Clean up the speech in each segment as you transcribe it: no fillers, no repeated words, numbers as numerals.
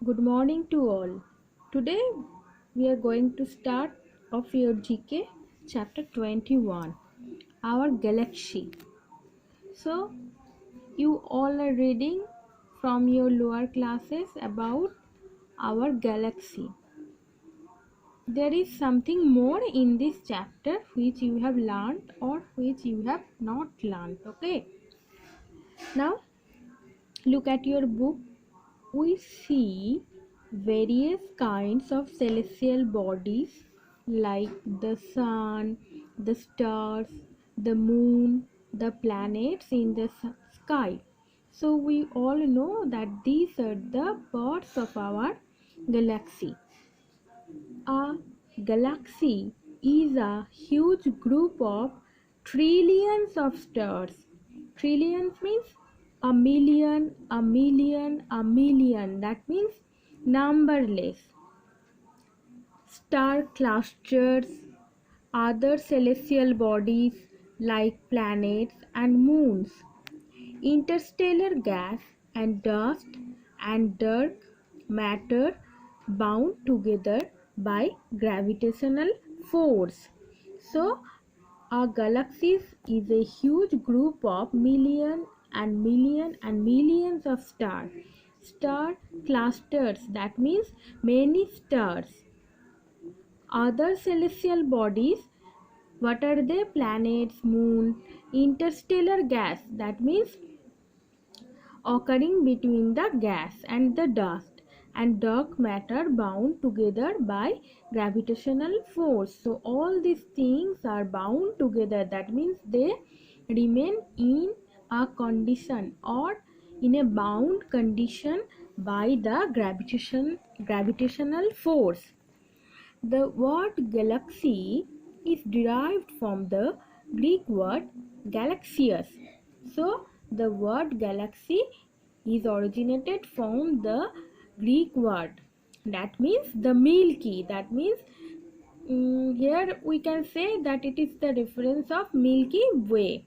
Good morning to all. Today we are going to start off your GK chapter 21, our galaxy. So you all are reading from your lower classes about our galaxy. There is something more in this chapter which you have learned or which you have not learned. Okay. Now look at your book. We see various kinds of celestial bodies like the sun, the stars, the moon, the planets in the sky. So we all know that these are the parts of our galaxy. A galaxy is a huge group of trillions of stars. Trillions means a million, a million, a million. That means numberless. Star clusters, other celestial bodies like planets and moons, interstellar gas and dust and dark matter bound together by gravitational force. So a galaxy is a huge group of millions of stars. Star clusters, that means many stars. Other celestial bodies, what are they? Planets, moon, interstellar gas, that means occurring between the gas and the dust, and dark matter bound together by gravitational force. So all these things are bound together, that means they remain in a condition or in a bound condition by the gravitational force. The word galaxy is derived from the Greek word galaxias. So, the word galaxy is originated from the Greek word. That means the Milky. That means here we can say that it is the reference of Milky Way.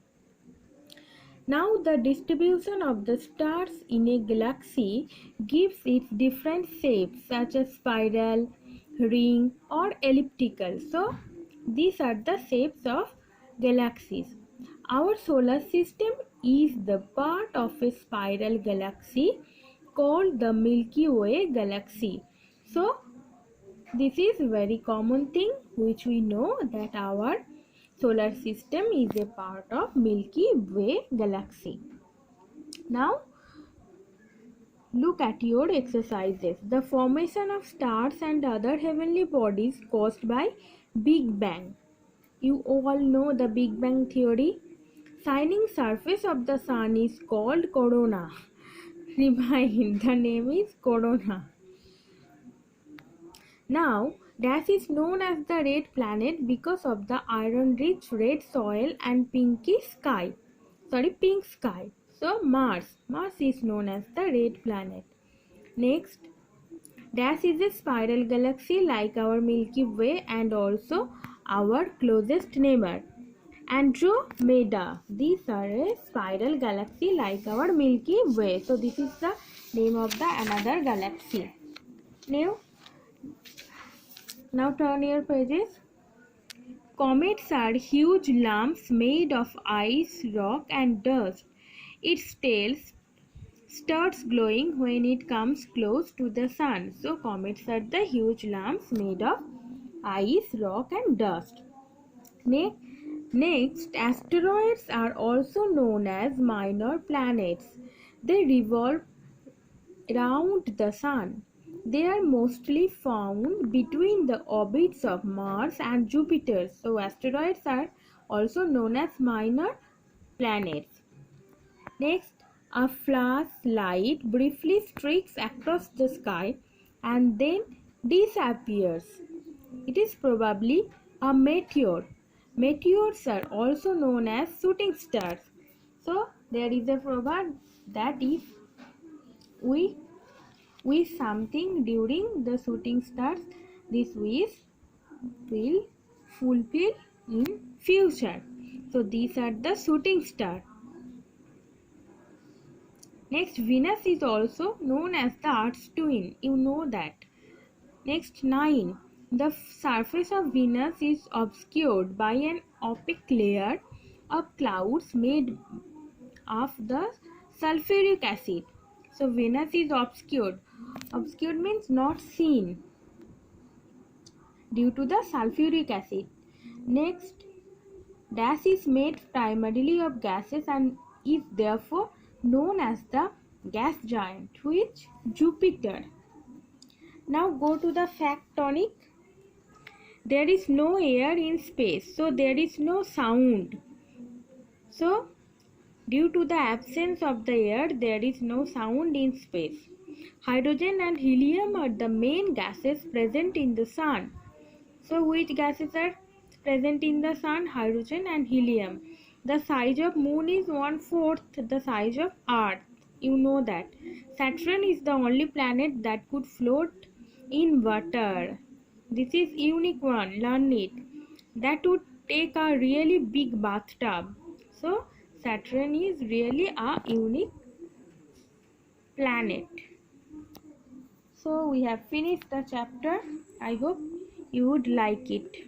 Now the distribution of the stars in a galaxy gives it different shapes such as spiral, ring or elliptical. So these are the shapes of galaxies. Our solar system is the part of a spiral galaxy called the Milky Way galaxy. So this is a very common thing which we know that our solar system is a part of Milky Way galaxy. Now look at your exercises. The formation of stars and other heavenly bodies caused by Big Bang. You all know the Big Bang theory. Shining surface of the sun is called corona. Remind, the name is corona. Now, dash is known as the red planet because of the iron-rich red soil and pink sky. So, Mars is known as the red planet. Next, dash is a spiral galaxy like our Milky Way and also our closest neighbor, Andromeda. These are a spiral galaxy like our Milky Way. So, this is the name of the another galaxy. Now turn your pages. Comets are huge lumps made of ice, rock and dust. Its tail starts glowing when it comes close to the sun. So comets are the huge lumps made of ice, rock and dust. Next, asteroids are also known as minor planets. They revolve around the sun. They are mostly found between the orbits of Mars and Jupiter. So asteroids are also known as minor planets. Next, a flash light briefly streaks across the sky and then disappears. It is probably a meteor. Meteors are also known as shooting stars. So there is a proverb that if we wish something during the shooting stars, this wish will fulfill in future. So these are the shooting stars. Next, Venus is also known as the Earth's twin. You know that. Next, 9. The surface of Venus is obscured by an opaque layer of clouds made of the sulfuric acid. So, Venus is obscured. Obscured means not seen due to the sulfuric acid. Next, Dash is made primarily of gases and is therefore known as the gas giant, which Jupiter. Now go to the fact tonic. There is no air in space, so there is no sound. So, due to the absence of the air, there is no sound in space. Hydrogen and helium are the main gases present in the sun. So, which gases are present in the sun? Hydrogen and helium. The size of moon is 1/4 the size of Earth. You know that. Saturn is the only planet that could float in water. This is unique one. Learn it. That would take a really big bathtub. So Saturn is really a unique planet. So we have finished the chapter. I hope you would like it.